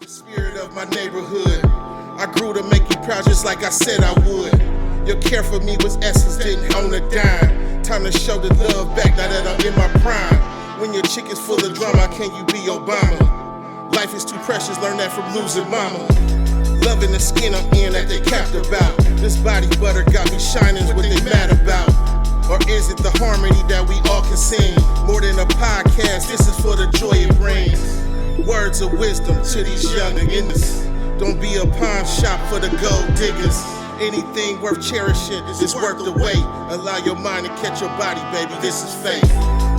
Spirit of my neighborhood. I grew to make you proud just like I said I would. Your care for me was essence, didn't own a dime. Time to show the love back now that I'm in my prime. When your chick is full of drama, can you be Obama? Life is too precious, learn that from losing mama. Loving the skin I'm in that they capped about. This body butter got me shining, what they mad about? Or is it the harmony that we all can sing? More than a podcast, this is for the joy it brings. Words of wisdom to these young niggas. Don't be a pawn shop for the gold diggers. Anything worth cherishing is worth the wait. Allow your mind to catch your body, baby, this is fate.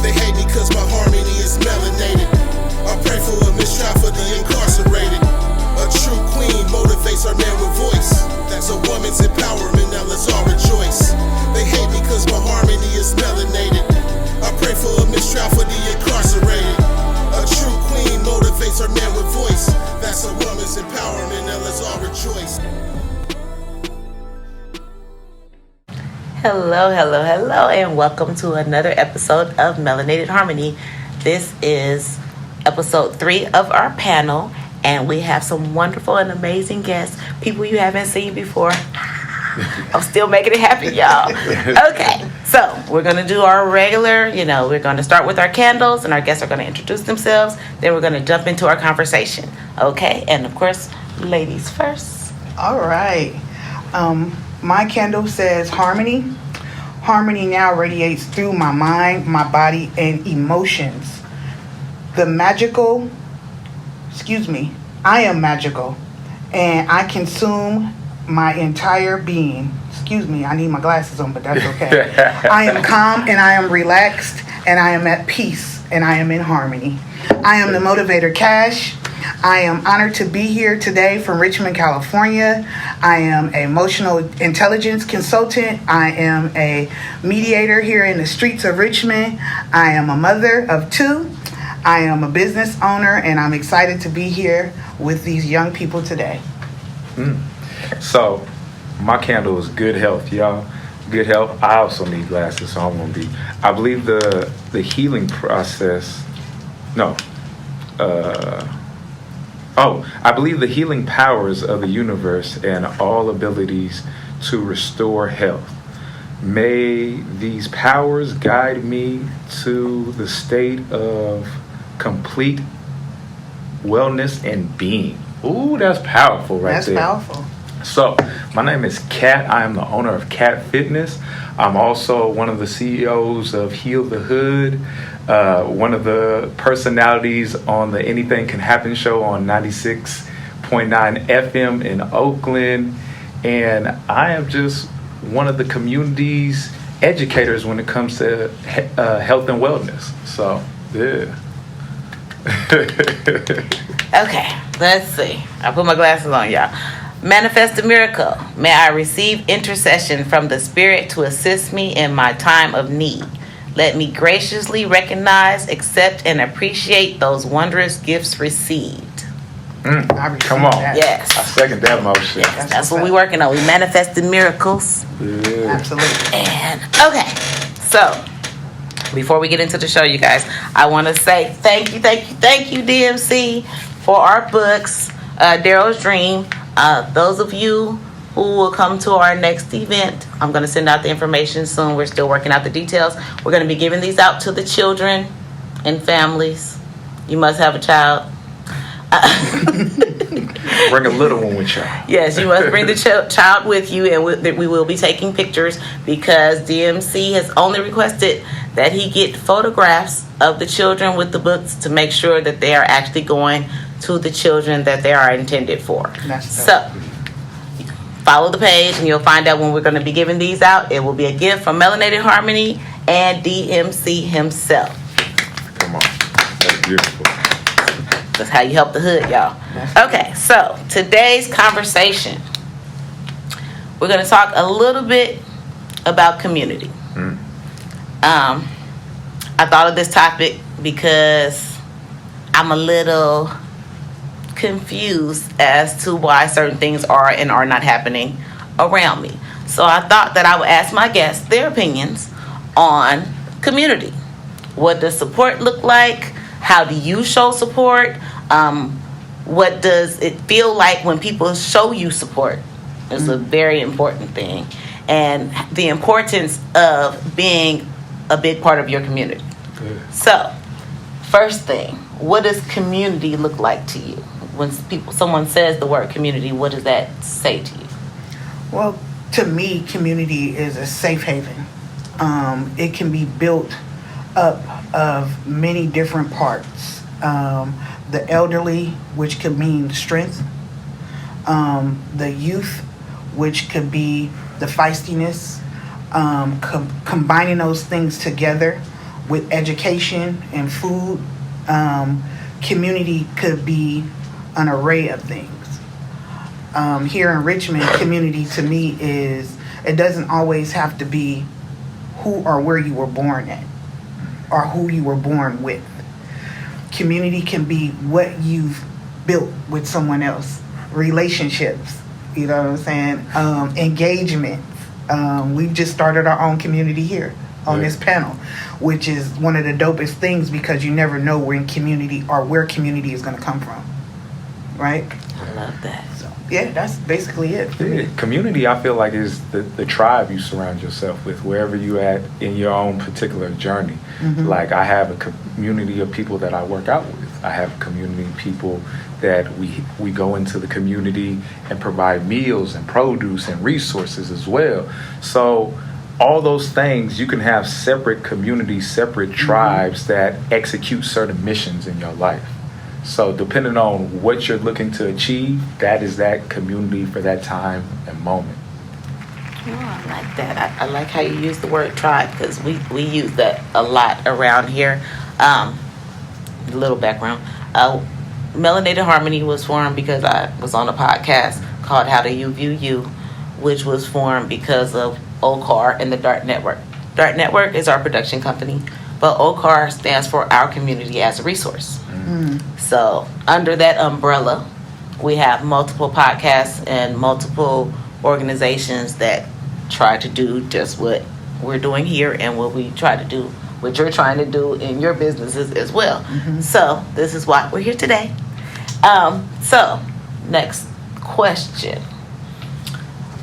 They hate me cause my harmony is melanated. I pray for a mistrial for the incarcerated. A true queen motivates her man with voice. That's a woman's empowerment, now let's all rejoice. They hate me cause my harmony is melanated. I pray for a mistrial for the incarcerated. A true queen motivates her man with voice. That's a woman's empowerment, now let's all rejoice. Hello, and welcome to another episode of Melanated Harmony. This is episode 3 of our panel, and we have some wonderful and amazing guests, people you haven't seen before. I'm still making it happen, y'all. Okay, so we're going to do our regular, we're going to start with our candles, and our guests are going to introduce themselves. Then we're going to jump into our conversation. Okay, and of course, ladies first. All right. My candle says harmony. Harmony now radiates through my mind, my body, and emotions. I am magical, and I consume my entire being. I need my glasses on, but that's okay. I am calm, and I am relaxed, and I am at peace, and I am in harmony. I am the Motivator Cash. I am honored to be here today from Richmond, California. I am an emotional intelligence consultant. I am a mediator here in the streets of Richmond. I am a mother of 2. I am a business owner, and I'm excited to be here with these young people today. So, my candle is good health, y'all. Good health. I also need glasses, so I'm gonna be. I believe the healing process. I believe the healing powers of the universe and all abilities to restore health. May these powers guide me to the state of complete wellness and being. Ooh, that's powerful there. That's powerful. So, my name is Kat. I am the owner of Kat Fitness. I'm also one of the CEOs of Heal the Hood, one of the personalities on the Anything Can Happen show on 96.9 FM in Oakland. And I am just one of the community's educators when it comes to health and wellness. So, yeah. Okay, let's see. I put my glasses on, y'all. Manifest a miracle. May I receive intercession from the Spirit to assist me in my time of need. Let me graciously recognize, accept, and appreciate those wondrous gifts received. Come on. That. Yes. I second that motion. Yes, that's what we're working on. We manifested miracles. Yeah. Absolutely. And, okay, so before we get into the show, you guys, I want to say thank you, DMC, for our books, Daryl's Dream. Those of you who will come to our next event, I'm going to send out the information soon. We're still working out the details. We're going to be giving these out to the children and families. You must have a child. Bring a little one with you. Yes, you must bring the child with you, and we will be taking pictures because DMC has only requested that he get photographs of the children with the books to make sure that they are actually going to the children that they are intended for. So, follow the page and you'll find out when we're going to be giving these out. It will be a gift from Melanated Harmony and DMC himself. Come on. That's beautiful. That's how you help the hood, y'all. Okay, so today's conversation, we're going to talk a little bit about community. I thought of this topic because I'm a little confused as to why certain things are and are not happening around me. So I thought that I would ask my guests their opinions on community. What does support look like? How do you show support? what does it feel like when people show you support? Is a very important thing, and the importance of being a big part of your community. Good. So, first thing, what does community look like to you? When someone says the word community, what does that say to you? Well, to me, community is a safe haven. It can be built up of many different parts. The elderly, which could mean strength. The youth, which could be the feistiness. Combining those things together with education and food. Community could be an array of things. Here in Richmond, community to me is, it doesn't always have to be who or where you were born at or who you were born with. Community can be what you've built with someone else. Relationships, you know what I'm saying? Engagement. We've just started our own community here on this panel, which is one of the dopest things because you never know where community is going to come from. Right? I love that. So, yeah, that's basically it. Yeah, community, I feel like, is the tribe you surround yourself with, wherever you at in your own particular journey. Mm-hmm. Like, I have a community of people that I work out with. I have a community of people that we go into the community and provide meals and produce and resources as well. So all those things, you can have separate communities, separate tribes that execute certain missions in your life. So depending on what you're looking to achieve, that is that community for that time and moment. Oh, I like that. I like how you use the word tribe because we use that a lot around here. A little background. Melanated Harmony was formed because I was on a podcast called How Do You View You, which was formed because of OCAR and the DART Network. DART Network is our production company, but OCAR stands for Our Community as a Resource. So under that umbrella, we have multiple podcasts and multiple organizations that try to do just what we're doing here and what we try to do, what you're trying to do in your businesses as well. Mm-hmm. So this is why we're here today. So next question.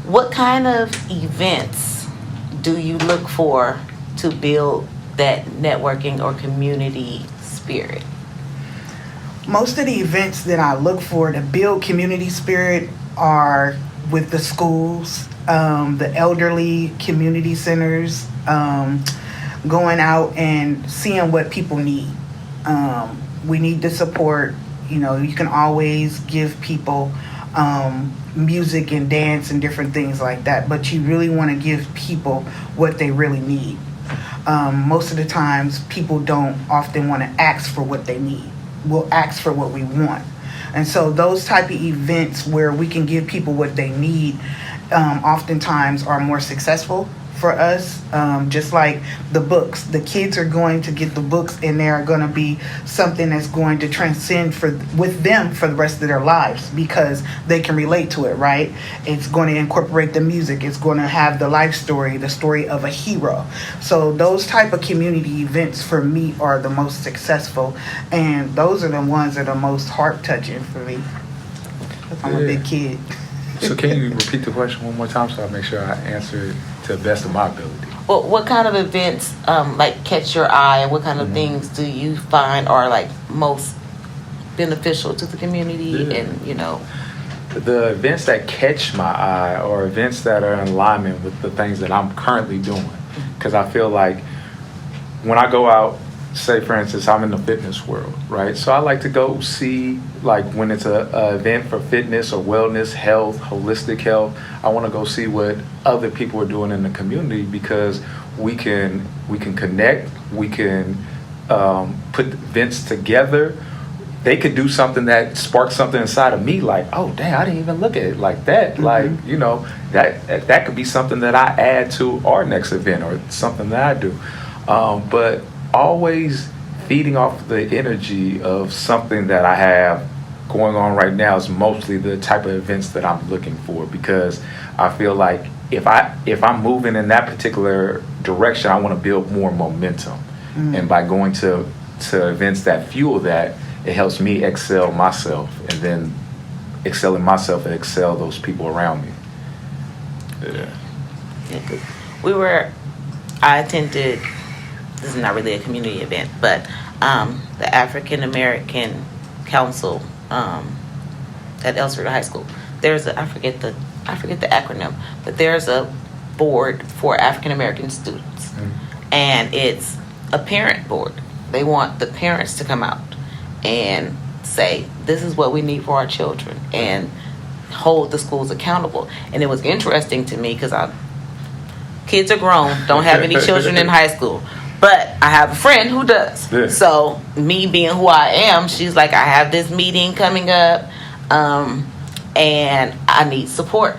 What kind of events do you look for to build that networking or community spirit? Most of the events that I look for to build community spirit are with the schools, the elderly community centers, going out and seeing what people need. We need the support. You know, you can always give people music and dance and different things like that, but you really want to give people what they really need. Most of the times, people don't often want to ask for what they need. We'll ask for what we want. And so those type of events where we can give people what they need oftentimes are more successful for us. Just like the books. The kids are going to get the books and they're going to be something that's going to transcend with them for the rest of their lives because they can relate to it, right? It's going to incorporate the music. It's going to have the life story, the story of a hero. So those type of community events for me are the most successful, and those are the ones that are most heart-touching for me. I'm a big kid. So can you repeat the question one more time so I make sure I answer it to the best of my ability? Well, what kind of events like catch your eye, and what kind of things do you find are like most beneficial to the community? And the events that catch my eye are events that are in alignment with the things that I'm currently doing. Because I feel like when I go out, say for instance, I'm in the fitness world, right? So I like to go see, like when it's a event for fitness or wellness, health, holistic health, I want to go see what other people are doing in the community because we can connect, we can put events together. They could do something that sparks something inside of me, like, oh, damn, I didn't even look at it like that. Mm-hmm. Like, that could be something that I add to our next event or something that I do. But always feeding off the energy of something that I have going on right now is mostly the type of events that I'm looking for, because I feel like if I'm moving in that particular direction, I want to build more momentum. Mm-hmm. And by going to events that fuel that, it helps me excel myself, and then excelling myself and excel those people around me. I attended, this is not really a community event, but the African American Council at Ellsworth High School. There's I forget the acronym, but there's a board for African American students, and it's a parent board. They want the parents to come out and say, this is what we need for our children, and hold the schools accountable. And it was interesting to me because kids are grown, don't have any children in high school, but I have a friend who does. Yeah. So me being who I am, she's like, I have this meeting coming up, and I need support.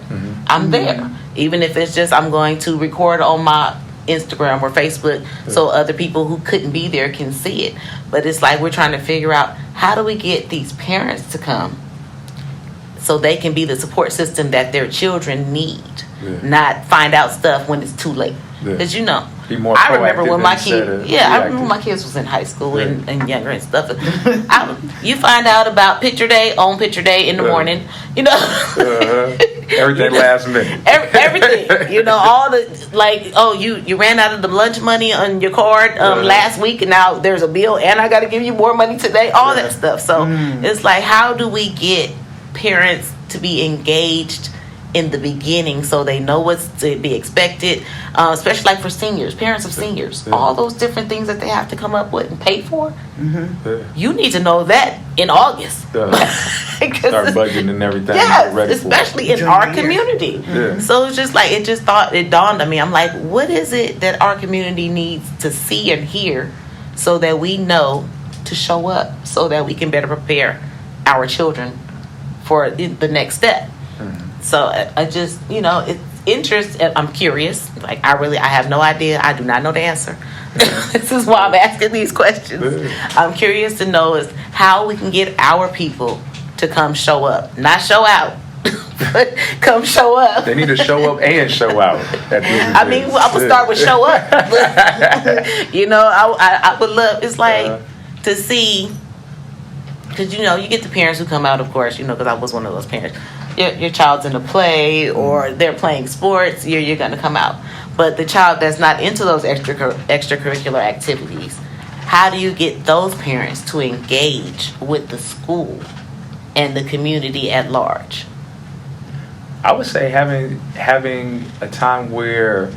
I'm there. Even if it's just I'm going to record on my Instagram or Facebook so other people who couldn't be there can see it. But it's like we're trying to figure out, how do we get these parents to come so they can be the support system that their children need, not find out stuff when it's too late. Because Be more I remember when my kids, I remember my kids was in high school and younger and stuff. You find out about picture day on picture day in the morning, everything last minute. Everything, all the you ran out of the lunch money on your card last week, and now there's a bill, and I got to give you more money today. All that stuff. So it's like, how do we get parents to be engaged in the beginning so they know what's to be expected, especially like for seniors, parents of seniors, all those different things that they have to come up with and pay for. You need to know that in August. Start budgeting and everything. Yes, ready especially for in our community. So it's just like, it dawned on me. I'm like, what is it that our community needs to see and hear so that we know to show up, so that we can better prepare our children for the next step. So I just, it's interest. I'm curious. Like, I have no idea. I do not know the answer. This is why I'm asking these questions. I'm curious to know is how we can get our people to come show up, not show out, but come show up. They need to show up and show out. I'm gonna start with show up. I would love. It's like to see. Because, you get the parents who come out, of course, because I was one of those parents. Your child's in a play or they're playing sports, you're going to come out. But the child that's not into those extracurricular activities, how do you get those parents to engage with the school and the community at large? I would say having a time where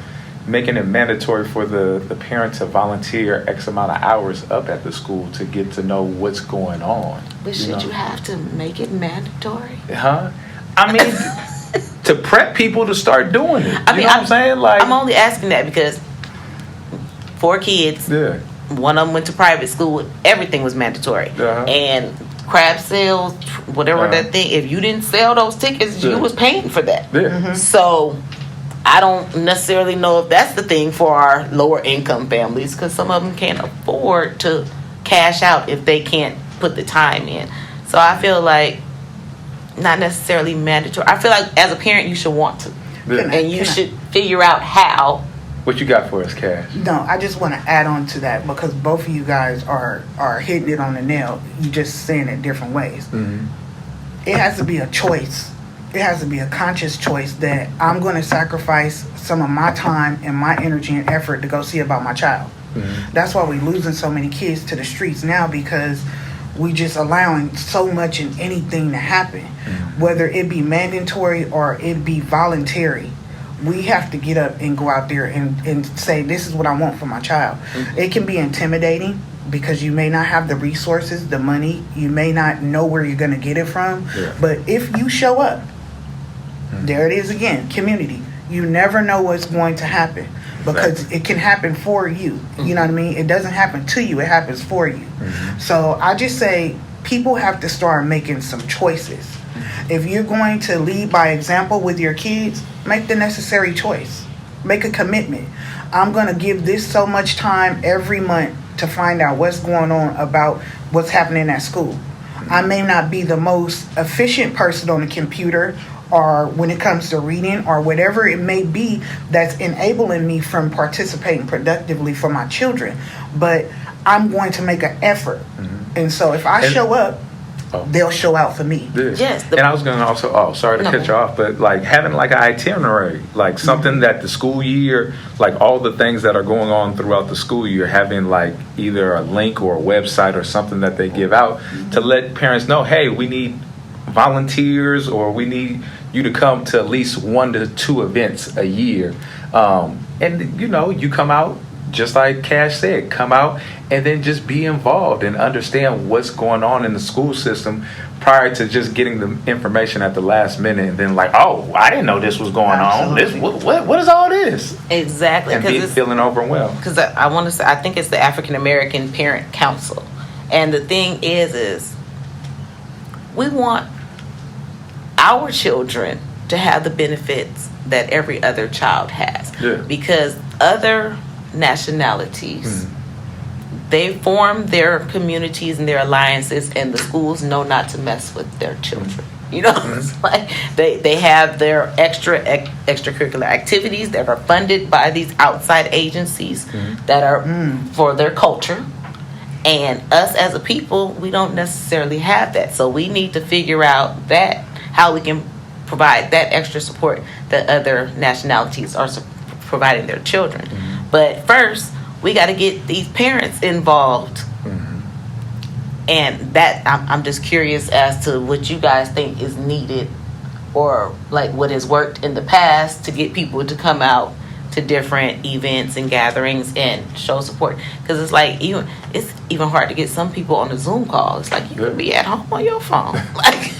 making it mandatory for the parent to volunteer X amount of hours up at the school to get to know what's going on. But should you have to make it mandatory? I mean, to prep people to start doing it. You know what I'm saying? Like, I'm only asking that because 4 kids, one of them went to private school, everything was mandatory. And crab sales, whatever that thing, if you didn't sell those tickets, you was paying for that. So I don't necessarily know if that's the thing for our lower income families, because some of them can't afford to cash out if they can't put the time in. So I feel like not necessarily mandatory. I feel like as a parent you should want to, and you should figure out how. What you got for us, Cash? No, I just want to add on to that because both of you guys are hitting it on the nail. You just saying it different ways. It has to be a choice. It has to be a conscious choice that I'm going to sacrifice some of my time and my energy and effort to go see about my child. That's why we're losing so many kids to the streets now, because we just allowing so much and anything to happen, whether it be mandatory or it be voluntary. We have to get up and go out there and say, this is what I want for my child. It can be intimidating because you may not have the resources, the money, you may not know where you're going to get it from. But if you show up, there it is again, community. You never know what's going to happen because it can happen for you. You know what I mean? It doesn't happen to you, it happens for you. So I just say people have to start making some choices. If you're going to lead by example with your kids, make the necessary choice. Make a commitment. I'm going to give this so much time every month to find out what's going on about what's happening at school. I may not be the most efficient person on the computer or when it comes to reading or whatever it may be that's enabling me from participating productively for my children, but I'm going to make an effort And so if I show up, they'll show out for me. Yes. And I was going to also, sorry to cut you off, but like having like an itinerary, like something that the school year, like all the things that are going on throughout the school year, having like either a link or a website or something that they give out to let parents know, hey, we need volunteers, or we need you to come to at least 1 to 2 events a year. And you come out, just like Cash said, come out and then just be involved and understand what's going on in the school system prior to just getting the information at the last minute and then like, oh, I didn't know this was going on. This what is all this? Exactly. And feeling overwhelmed. Because I want to say, I think it's the African American Parent Council. And the thing is we want our children to have the benefits that every other child has. Yeah. Because other nationalities, they form their communities and their alliances, and the schools know not to mess with their children. It's like they have their extracurricular activities that are funded by these outside agencies that are for their culture. And us as a people, we don't necessarily have that. So we need to figure out how we can provide that extra support that other nationalities are providing their children. But first, we got to get these parents involved. And that I'm just curious as to what you guys think is needed, or like what has worked in the past to get people to come out to different events and gatherings and show support. Because it's like it's even hard to get some people on a Zoom call. It's like you could be at home on your phone. Like,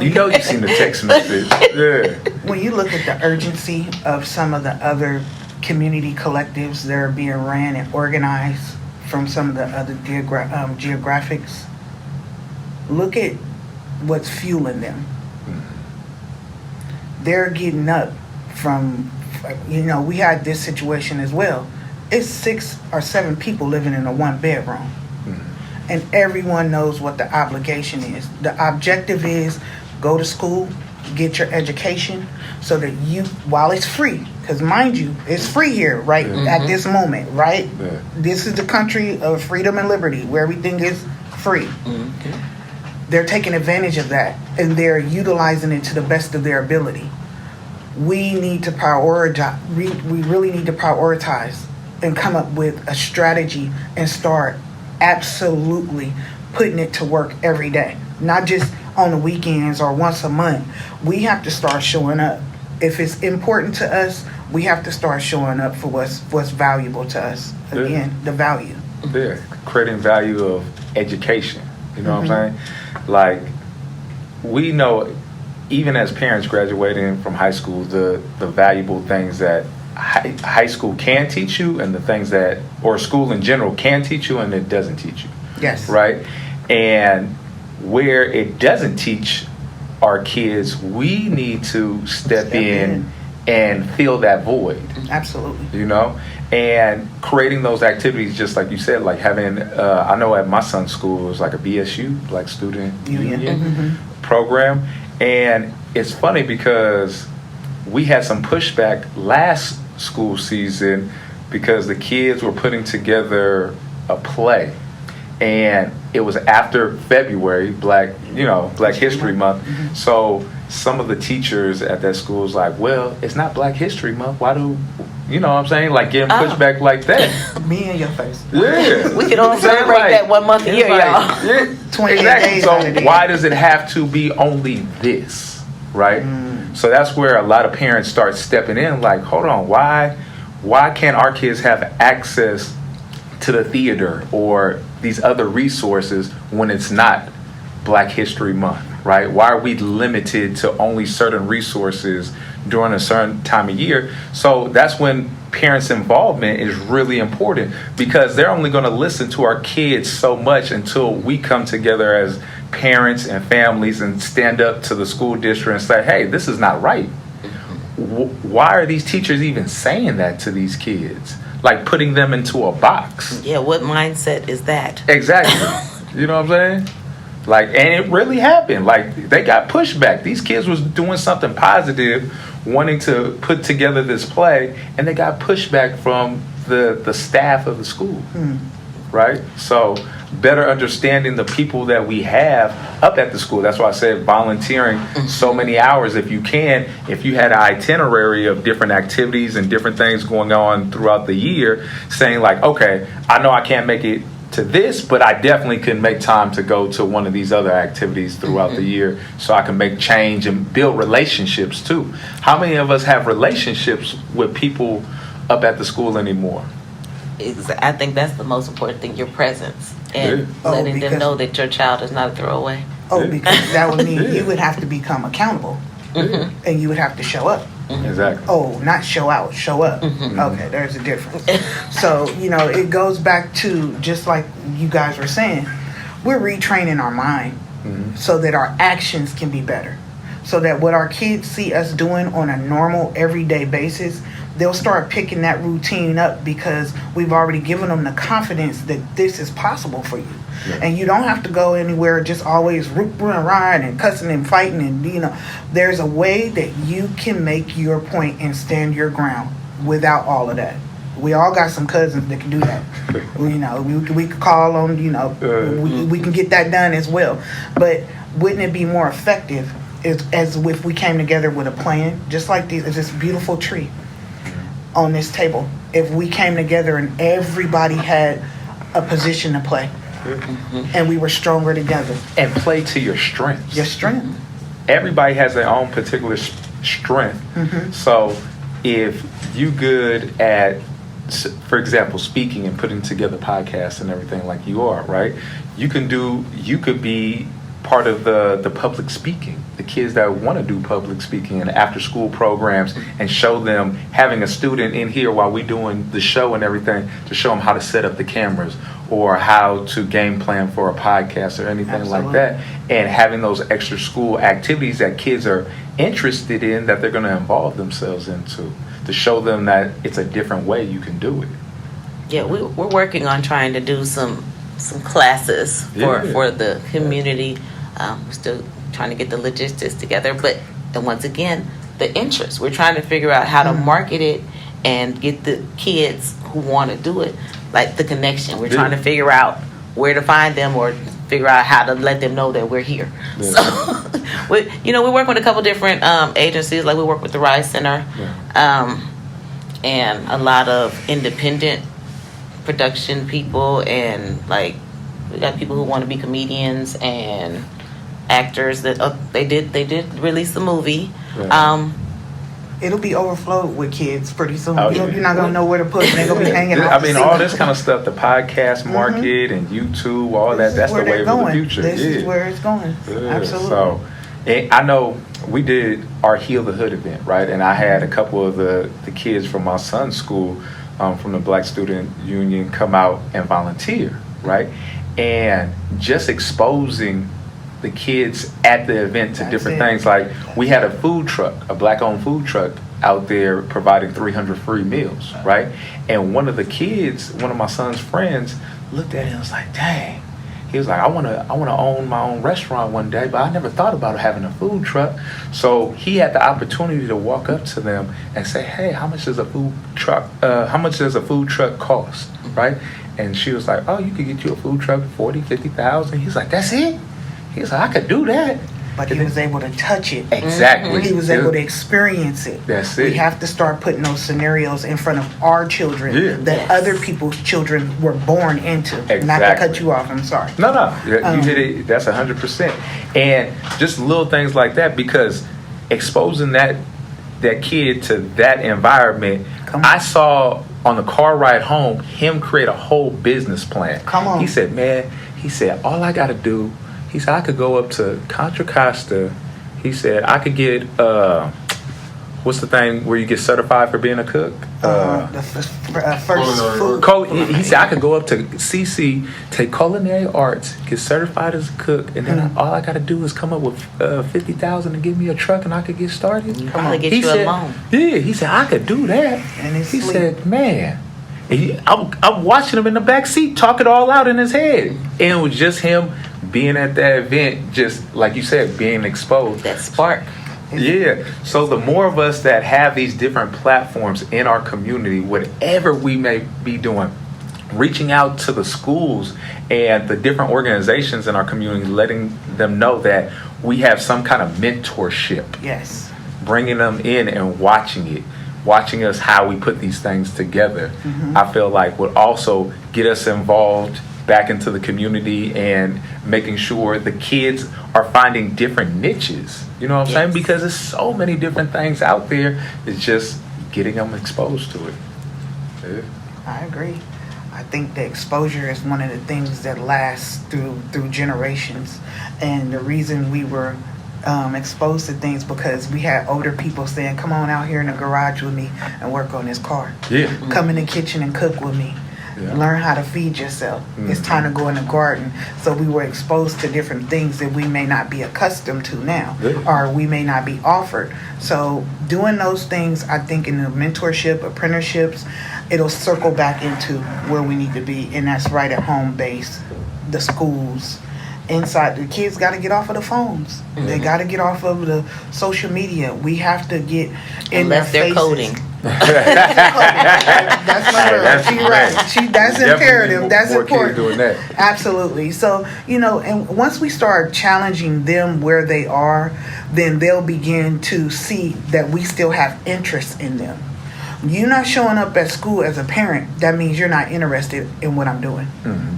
you've seen the text message. Yeah. When you look at the urgency of some of the other community collectives that are being ran and organized from some of the other geographics, look at what's fueling them. They're getting up from, we had this situation as well. It's 6 or 7 people living in a 1-bedroom. And everyone knows what the obligation is. The objective is go to school, get your education, so that while it's free, because mind you, it's free here, right, at this moment, right? Yeah. This is the country of freedom and liberty, where everything is free. They're taking advantage of that, and they're utilizing it to the best of their ability. We need to prioritize. We really need to prioritize and come up with a strategy and start absolutely putting it to work every day, not just on the weekends or once a month. We have to start showing up. If it's important to us, we have to start showing up for what's valuable to us. Again, the value. Yeah, creating value of education. You know what I'm saying? Like, we know, even as parents graduating from high school, the valuable things that high school can teach you, and the things that, or school in general, can teach you and it doesn't teach you. Yes. Right? And where it doesn't teach our kids, we need to step in and fill that void. Absolutely. And creating those activities, just like you said, like having, I know at my son's school, it was like a BSU, Black Student Union program. And it's funny because we had some pushback last school season because the kids were putting together a play, and it was after February, Black History Month. So some of the teachers at that school was like, well, it's not Black History Month. Why do, what I'm saying? Like getting pushback like that. Me in your face. Yeah. We can only celebrate that 1 month a year, y'all. Yeah, 28 exactly. days So out of the why year. does it have to be only this, right? So that's where a lot of parents start stepping in, like, hold on, why can't our kids have access to the theater or these other resources when it's not Black History Month, right? Why are we limited to only certain resources during a certain time of year? So that's when parents' involvement is really important, because they're only going to listen to our kids so much until we come together as parents and families and stand up to the school district and say, hey, this is not right. Why are these teachers even saying that to these kids? Like putting them into a box. Yeah, what mindset is that? Exactly. You know what I'm saying? Like, and it really happened. Like, they got pushback. These kids was doing something positive, wanting to put together this play, and they got pushback from the staff of the school. Right? So better understanding the people that we have up at the school. That's why I said volunteering so many hours if you can. If you had an itinerary of different activities and different things going on throughout the year, saying like, okay, I know I can't make it to this, but I definitely can make time to go to one of these other activities throughout the year so I can make change and build relationships too. How many of us have relationships with people up at the school anymore? I think that's the most important thing, your presence, and Yeah. letting them know that your child is not a throwaway. Oh, because that would mean you would have to become accountable, and you would have to show up. Exactly. Oh, not show out, show up. Okay, there's a difference. So, it goes back to just like you guys were saying, we're retraining our mind so that our actions can be better. So that what our kids see us doing on a normal, everyday basis, they'll start picking that routine up because we've already given them the confidence that this is possible for you. Yeah. And you don't have to go anywhere just always riding and cussing and fighting. And, there's a way that you can make your point and stand your ground without all of that. We all got some cousins that can do that. We could call on, we can get that done as well. But wouldn't it be more effective as if we came together with a plan, just like this beautiful tree on this table? If we came together and everybody had a position to play, and we were stronger together, and play to your strengths. Your strength. Everybody has their own particular strength. So if you good at, for example, speaking and putting together podcasts and everything like you are, right? You could be part of the public speaking, the kids that want to do public speaking and after school programs, and show them, having a student in here while we're doing the show and everything, to show them how to set up the cameras or how to game plan for a podcast or anything like that, and having those extra school activities that kids are interested in, that they're going to involve themselves into, to show them that it's a different way you can do it. Yeah, we're working on trying to do some classes for the community. We're still trying to get the logistics together, and once again, the interest. We're trying to figure out how to market it and get the kids who want to do it, like the connection. We're trying to figure out where to find them, or figure out how to let them know that we're here. So, we work with a couple different agencies. Like we work with the Rise Center, and a lot of independent production people, and like we got people who want to be comedians and actors that they did release the movie. It'll be overflowed with kids pretty soon. Oh, You're not gonna know where to put them. They're gonna be hanging out. I mean, all this kind of stuff, the podcast market and YouTube, all that's the wave of the future. This is where it's going. Absolutely. So, I know we did our Heal the Hood event, right? And I had a couple of the kids from my son's school, from the Black Student Union, come out and volunteer, right? And just exposing the kids at the event to different things. Like we had a food truck, a Black-owned food truck out there providing 300 free meals, right? And one of my son's friends looked at it and was like, dang. He was like, I want to own my own restaurant one day, but I never thought about having a food truck. So he had the opportunity to walk up to them and say, hey, how much does a food truck cost, right? And she was like, oh, you could get you a food truck for $40,000-$50,000. He's like, that's it? He's like, I could do that. But he was able to touch it. Exactly. He was able to experience it. That's it. We have to start putting those scenarios in front of our children that other people's children were born into. Exactly. Not to cut you off, I'm sorry. No. You hit it. That's 100%. And just little things like that, because exposing that kid to that environment, I saw on the car ride home him create a whole business plan. Come on. He said, all I got to do, he said, I could go up to Contra Costa. He said, I could get, what's the thing where you get certified for being a cook? First food. He said, I could go up to CC, take culinary arts, get certified as a cook, and then all I got to do is come up with $50,000 and give me a truck, and I could get started. Probably get you a loan. Yeah, he said, I could do that. And he said, man. I'm watching him in the back seat talk it all out in his head. And it was just him being at that event, just like you said, being exposed. That spark. Yeah. So the more of us that have these different platforms in our community, whatever we may be doing, reaching out to the schools and the different organizations in our community, letting them know that we have some kind of mentorship. Yes. Bringing them in and watching us how we put these things together. I feel like would also get us involved back into the community and making sure the kids are finding different niches. You know what I'm saying? Because there's so many different things out there. It's just getting them exposed to it. Yeah. I agree. I think the exposure is one of the things that lasts through generations. And the reason we were exposed to things because we had older people saying, come on out here in the garage with me and work on this car. Yeah. Come in the kitchen and cook with me. Yeah. Learn how to feed yourself. It's time to go in the garden. So we were exposed to different things that we may not be accustomed to now, or we may not be offered. So doing those things, I think in the mentorship, apprenticeships, it'll circle back into where we need to be, and that's right at home base, the schools. Inside, the kids got to get off of the phones. They got to get off of the social media. We have to get in Unless their they're faces. coding. That's my girl. That's She right. That's imperative. That's more kids important. doing that. Absolutely. So, and once we start challenging them where they are, then they'll begin to see that we still have interest in them. You're not showing up at school as a parent, that means you're not interested in what I'm doing.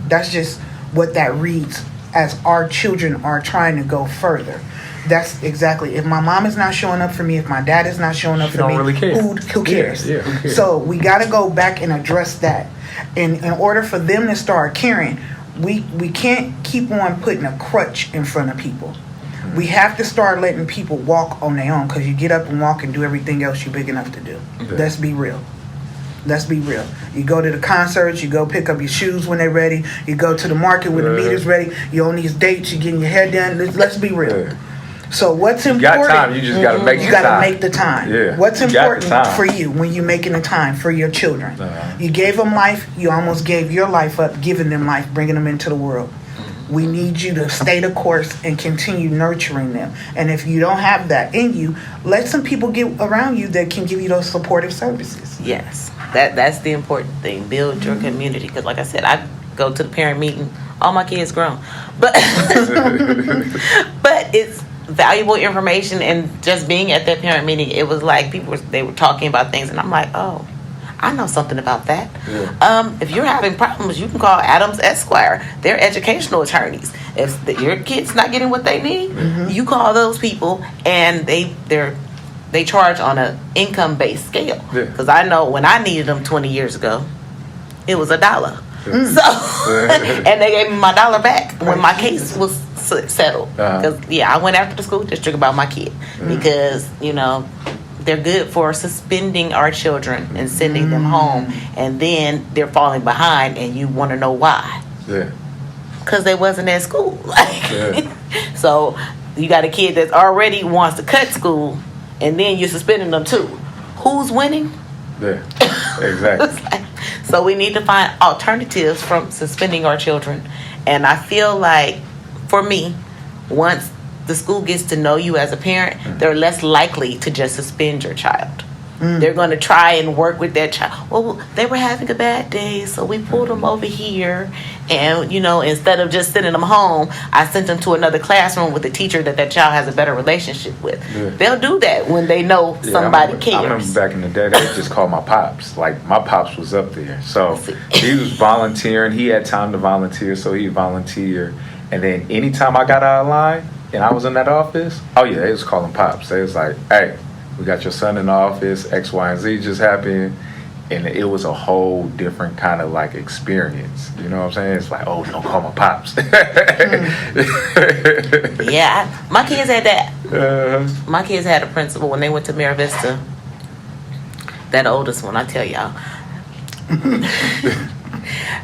That's just what that reads as our children are trying to go further. That's exactly. If my mom is not showing up for me, if my dad is not showing up for me, don't really care. who cares? Yeah, who cares? So we got to go back and address that. And in order for them to start caring, we can't keep on putting a crutch in front of people. We have to start letting people walk on their own, because you get up and walk and do everything else you're big enough to do. Let's be real. Let's be real. You go to the concerts, you go pick up your shoes when they're ready, you go to the market when the meat is ready, you're on these dates, you're getting your hair done. Let's be real. So what's important? You got time, you just got to make the time. You got to make the time. Yeah. What's You got the important time. for you when you're making the time for your children? You gave them life, you almost gave your life up, giving them life, bringing them into the world. We need you to stay the course and continue nurturing them. And if you don't have that in you, let some people get around you that can give you those supportive services. Yes, that's the important thing. Build your community, because like I said, I go to the parent meeting. All my kids grown, but but it's valuable information. And just being at that parent meeting, it was like they were talking about things, and I'm like, oh, I know something about that. If you're having problems, you can call Adams Esquire. They're educational attorneys. If your kid's not getting what they need, you call those people, and they charge on an income-based scale. Because I know when I needed them 20 years ago, it was $1. So, and they gave me my $1 back when my case was settled. Because I went after the school district about my kid, because they're good for suspending our children and sending them home, and then they're falling behind, and you want to know why? Because they wasn't at school. So you got a kid that already wants to cut school, and then you're suspending them too. Who's winning? Exactly. So we need to find alternatives from suspending our children. And I feel like, for me, once the school gets to know you as a parent, they're less likely to just suspend your child. They're going to try and work with that child. Well, they were having a bad day, so we pulled them over here. And, instead of just sending them home, I sent them to another classroom with a teacher that child has a better relationship with. They'll do that when they know somebody cares. I remember back in the day, they just called my pops. Like, my pops was up there. So he was volunteering. He had time to volunteer, so he volunteered. And then anytime I got out of line and I was in that office, they was calling pops. They was like, hey, we got your son in the office, X, Y, and Z just happened. And it was a whole different kind of like experience. You know what I'm saying? It's like, oh, don't call my pops. Yeah, my kids had that. My kids had a principal when they went to Mira Vista. That oldest one, I tell y'all.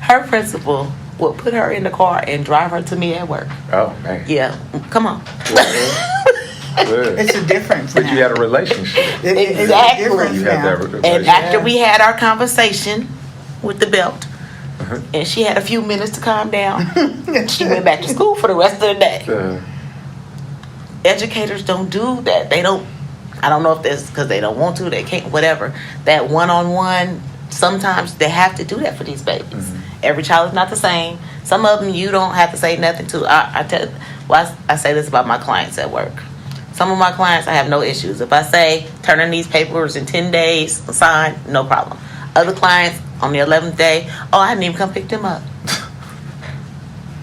Her principal would put her in the car and drive her to me at work. Oh, man. Yeah, come on. It's a difference. But you had a relationship. It's Exactly. a difference You had that now. relationship. And after we had our conversation with the belt, and she had a few minutes to calm down, she went back to school for the rest of the day. Educators don't do that. They don't. I don't know if that's because they don't want to, they can't, whatever. That one-on-one sometimes they have to do that for these babies. Every child is not the same. Some of them you don't have to say nothing to. I say this about my clients at work. Some of my clients, I have no issues. If I say, turn in these papers in 10 days, sign, no problem. Other clients, on the 11th day, I didn't even come pick them up.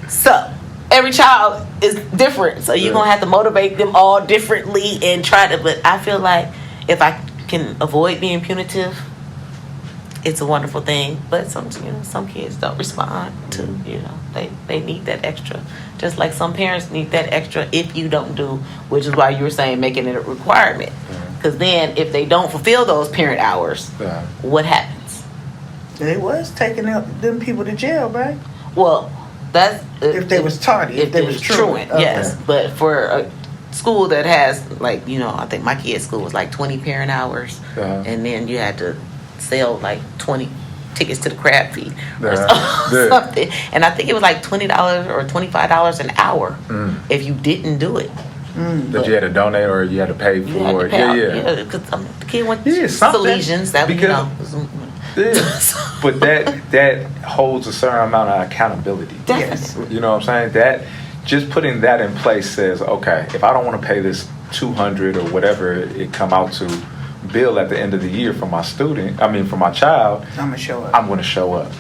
So, every child is different. So, you're going to have to motivate them all differently and try to, but I feel like if I can avoid being punitive, it's a wonderful thing. But some kids don't respond to, they need that extra. Just like some parents need that extra if you don't do, which is why you were saying making it a requirement. Because then if they don't fulfill those parent hours, what happens? They was taking them people to jail, right? Well, that's... if they was tardy, if they was truant. Yes. But for a school that has, like, I think my kid's school was like 20 parent hours. And then you had to sell like 20 tickets to the crab feed or something. And I think it was like $20 or $25 an hour if you didn't do it. That you had to donate or you had to pay for it. Yeah. Because the kid went to Salesians. That But that holds a certain amount of accountability. Definitely. You know what I'm saying? That just putting that in place says, okay, if I don't want to pay this $200 or whatever it come out to bill at the end of the year for my for my child, I'm going to show up.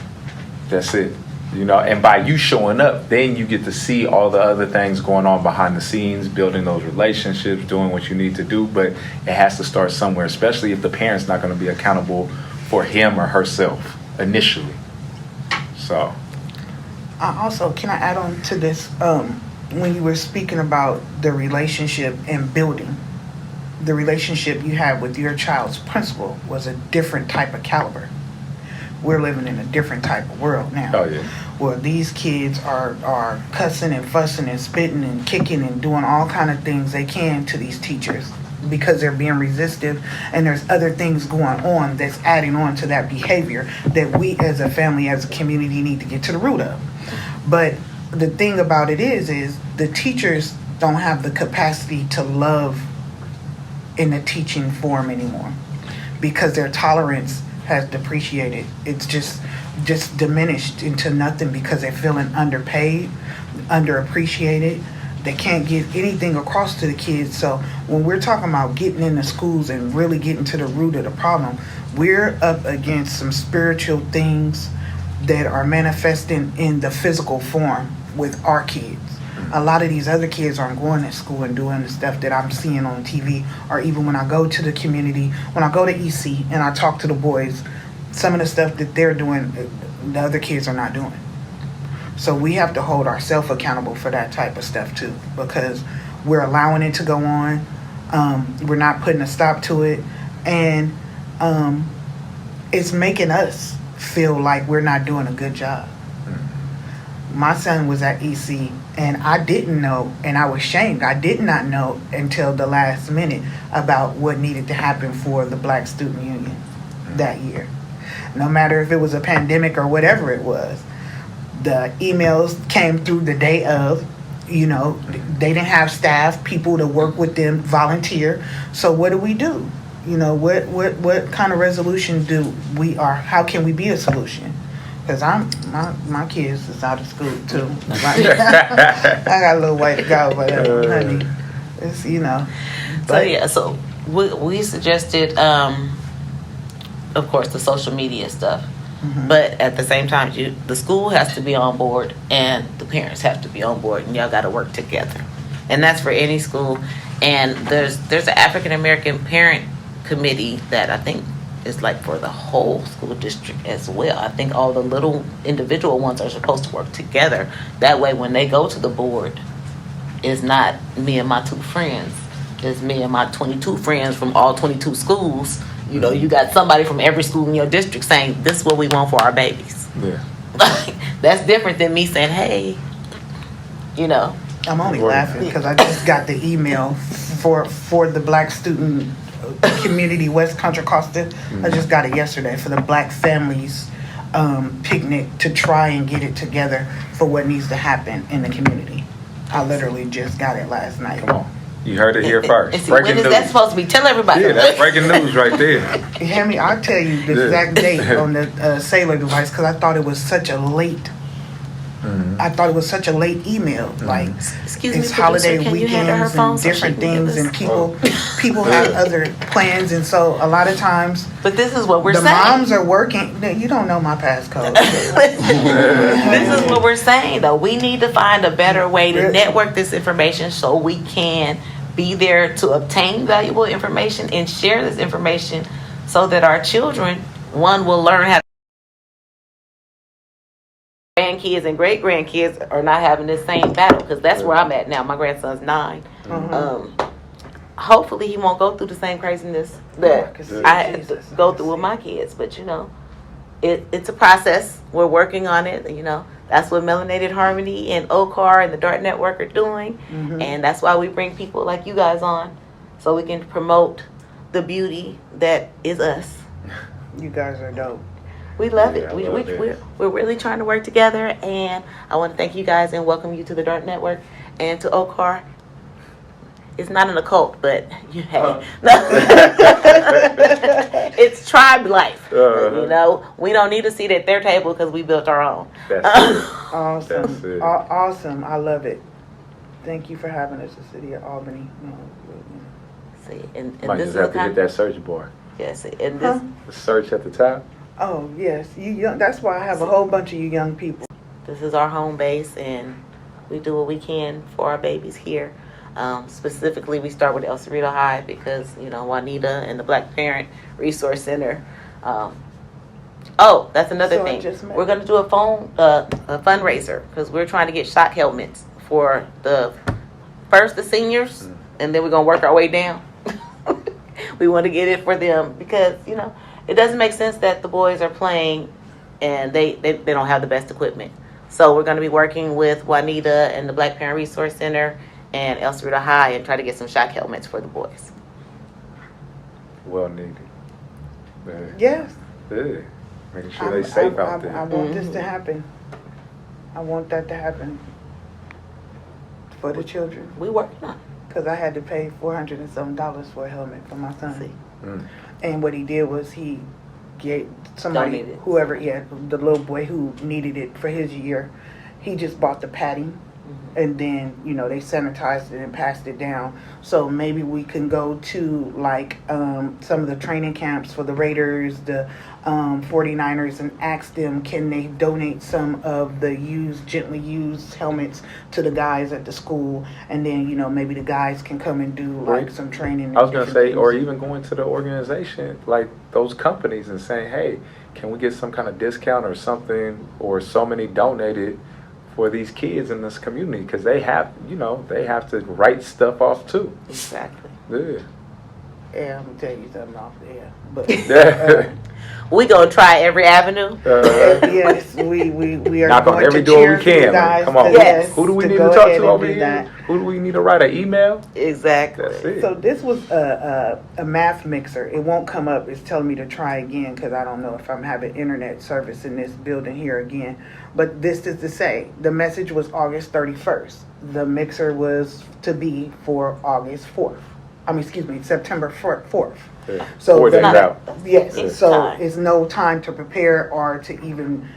That's it. And by you showing up, then you get to see all the other things going on behind the scenes, building those relationships, doing what you need to do. But it has to start somewhere, especially if the parent's not going to be accountable for him or herself initially. So. Also, can I add on to this? When you were speaking about the relationship and building, the relationship you had with your child's principal was a different type of caliber. We're living in a different type of world now. Oh, yeah. Where these kids are cussing and fussing and spitting and kicking and doing all kind of things they can to these teachers because they're being resistive, and there's other things going on that's adding on to that behavior that we as a family, as a community, need to get to the root of. But the thing about it is the teachers don't have the capacity to love in the teaching form anymore because their tolerance has depreciated. It's just diminished into nothing because they're feeling underpaid, underappreciated. They can't get anything across to the kids. So when we're talking about getting into schools and really getting to the root of the problem, we're up against some spiritual things that are manifesting in the physical form with our kids. A lot of these other kids aren't going to school and doing the stuff that I'm seeing on TV, or even when I go to the community, when I go to EC and I talk to the boys, some of the stuff that they're doing, the other kids are not doing. So we have to hold ourselves accountable for that type of stuff too, because we're allowing it to go on. We're not putting a stop to it, and it's making us feel like we're not doing a good job. My son was at EC, and I didn't know, and I was shamed. I did not know until the last minute about what needed to happen for the Black Student Union that year. No matter if it was a pandemic or whatever it was, the emails came through the day of. They didn't have staff, people to work with them, volunteer. So what do? What kind of resolution how can we be a solution? Because my kids is out of school too. I got a little way to go, but honey, it's But, So we suggested, of course, the social media stuff. Mm-hmm. But at the same time, the school has to be on board and the parents have to be on board, and y'all got to work together. And that's for any school. And there's an African American parent committee that I think is like for the whole school district as well. I think all the little individual ones are supposed to work together. That way, when they go to the board, it's not me and my two friends. It's me and my 22 friends from all 22 schools. You got somebody from every school in your district saying, this is what we want for our babies. Yeah. That's different than me saying, hey, I'm only laughing because I just got the email for the Black Student Community West Contra Costa. Mm-hmm. I just got it yesterday for the Black Families picnic to try and get it together for what needs to happen in the community. I literally just got it last night. Come on. You heard it here first. And see, when is that supposed to be? Tell everybody. Yeah, that's breaking news right there. Hear me? I'll tell you the exact date on the Sailor device because I thought it was such a late. I thought it was such a late email. Like, excuse me, it's holiday producer, can you hand her her weekends phone and so she different can give things, us- and people have other plans, and so a lot of times But this is what we're the saying. moms are working. You don't know my passcode. This is what we're saying, though. We need to find a better way to Really? network this information so we can be there to obtain valuable information and share this information so that our children, one, will learn how to grandkids and great grandkids are not having this same battle, because that's where I'm at now. My grandson's 9. Hopefully he won't go through the same craziness that I had to go through with my kids, but it's a process. We're working on it. That's what Melanated Harmony and OCAR and the Dart Network are doing, and that's why we bring people like you guys on, so we can promote the beauty that is us. You guys are dope. We love Yeah, it. I love it. We're really trying to work together, and I want to thank you guys and welcome you to the Dart Network and to OCAR. It's not an occult, but it's tribe life. We don't need to sit at their table because we built our own. That's it. Awesome. That's it. Awesome. I love it. Thank you for having us, the city of Albany. See, and Might this just is have the to hit kind. that search bar. Yes, and this. The search at the top. Oh, yes. You young, that's why I have a whole bunch of you young people. This is our home base, and we do what we can for our babies here. Specifically, we start with El Cerrito High because, Juanita and the Black Parent Resource Center. That's another So I thing. just met- We're going to do a fundraiser because we're trying to get shock helmets for the seniors, and then we're going to work our way down. We want to get it for them because, it doesn't make sense that the boys are playing and they don't have the best equipment. So we're going to be working with Juanita and the Black Parent Resource Center and El Cerrito High and try to get some shock helmets for the boys. Well needed. Yes. Yeah. Making sure they safe out there. I want this to happen. I want that to happen for the children. We working on it. Because I had to pay $400 and some for a helmet for my son. See. And what he did was he gave somebody, Donated. whoever, the little boy who needed it for his year, he just bought the padding. And then, they sanitized it and passed it down. So maybe we can go to, some of the training camps for the Raiders, the 49ers, and ask them, can they donate some of the gently used helmets to the guys at the school? And then, maybe the guys can come and do, some training. I was going to say, or even going to the organization, like those companies, and saying, hey, can we get some kind of discount or something, or so many donated for these kids in this community, because they have to write stuff off too. Exactly. Yeah. Yeah, I'm going to tell you something off there. But, We gonna try every avenue. yes, we are knock on going every to door cheer we for you can. guys Come on. Yes. Who do we need to go talk ahead to and over do here? that. Who do we need to write an email? Exactly. That's it. So this was a math mixer. It won't come up. It's telling me to try again because I don't know if I'm having internet service in this building here again. But this is to say, the message was August 31st. The mixer was to be for August 4th. September 4th. Yeah. So 4 days not- out. Yes, It's so time. it's no time to prepare or to even,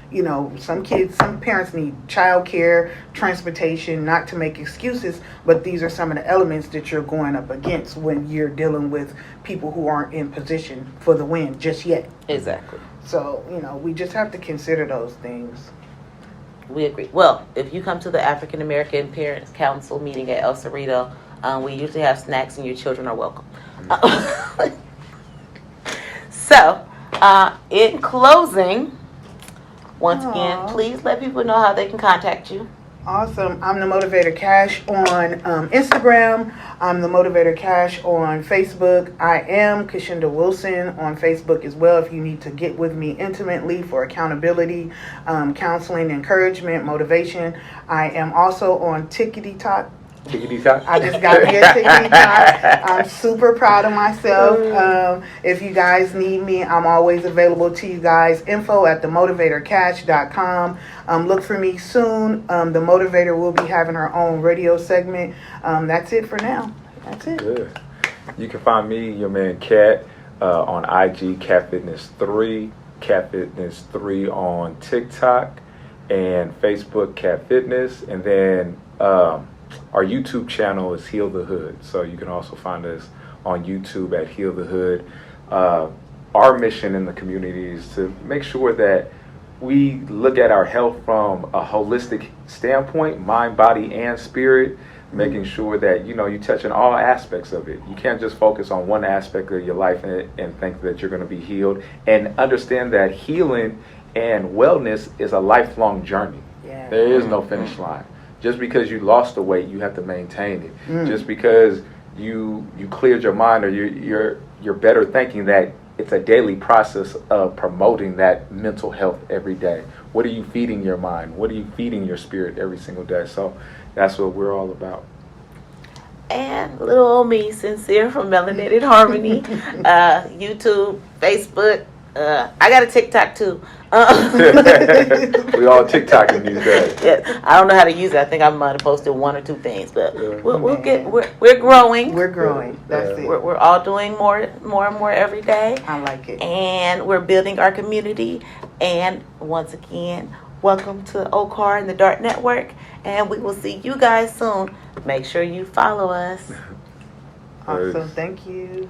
some parents need childcare, transportation, not to make excuses, but these are some of the elements that you're going up against when you're dealing with people who aren't in position for the win just yet. Exactly. So, we just have to consider those things. We agree. Well, if you come to the African American Parents Council meeting at El Cerrito, we usually have snacks and your children are welcome. So, in closing, once again, Aw. please let people know how they can contact you. Awesome. I'm the Motivator Cash on Instagram. I'm the Motivator Cash on Facebook. I am Kashinda Wilson on Facebook as well if you need to get with me intimately for accountability, counseling, encouragement, motivation. I am also on TikTok. I just got me a TikTok. I'm super proud of myself. If you guys need me, I'm always available to you guys. Info at themotivatorcash.com. Look for me soon. The Motivator will be having her own radio segment. That's it for now. That's it. Good. You can find me, your man Cat, on IG, Cat Fitness 3, Cat Fitness 3 on TikTok and Facebook, Cat Fitness, and then our YouTube channel is Heal the Hood. So you can also find us on YouTube at Heal the Hood. Our mission in the community is to make sure that we look at our health from a holistic standpoint, mind, body, and spirit, making sure that, you know, you touch on all aspects of it. You can't just focus on one aspect of your life and think that you're going to be healed, and understand that healing and wellness is a lifelong journey. Yeah. There is no finish line. Just because you lost the weight, you have to maintain it. Just because you cleared your mind, or you're better thinking, that it's a daily process of promoting that mental health every day. What are you feeding your mind? What are you feeding your spirit every single day? So that's what we're all about. And little old me, Sincere from Melanated Harmony, YouTube, Facebook. I got a TikTok too. We all TikToking these days. Yeah, I don't know how to use it. I think I might have posted one or two things, but we'll get. We're growing. We're growing. That's it. We're all doing more and more every day. I like it. And we're building our community. And once again, welcome to OCAR and the Dart Network. And we will see you guys soon. Make sure you follow us. Awesome. Thank you.